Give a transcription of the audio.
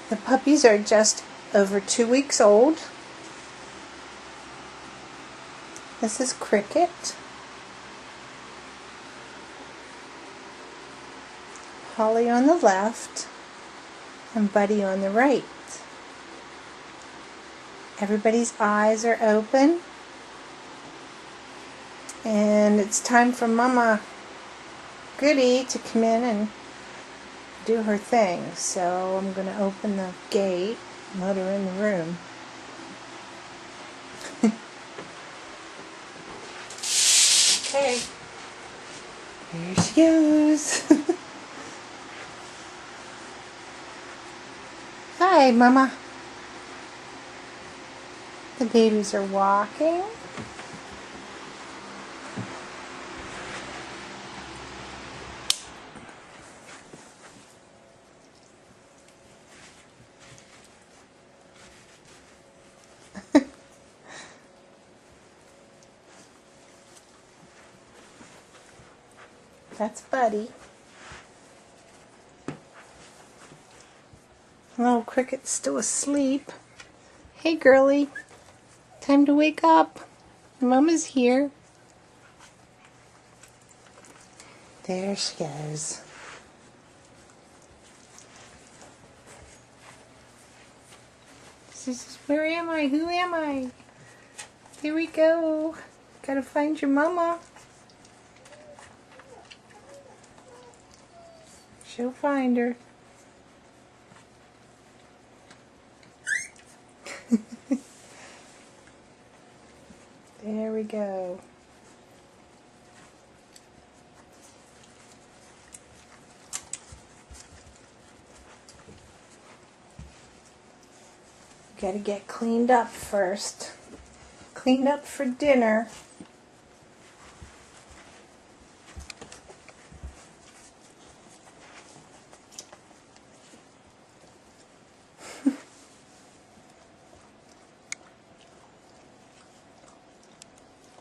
The puppies are just over 2 weeks old. This is Cricket. Holly on the left and Buddy on the right. Everybody's eyes are open. And it's time for Mama Goody to come in and do her thing. So I'm going to open the gate and let her in the room. Okay. Here she goes. Hi, Mama. The babies are walking. That's Buddy. Little Cricket's still asleep. Hey, girlie. Time to wake up. Mama's here. There she goes. She says, where am I? Who am I? Here we go. Gotta find your mama. She'll find her. There we go. Gotta get cleaned up first. Cleaned up for dinner.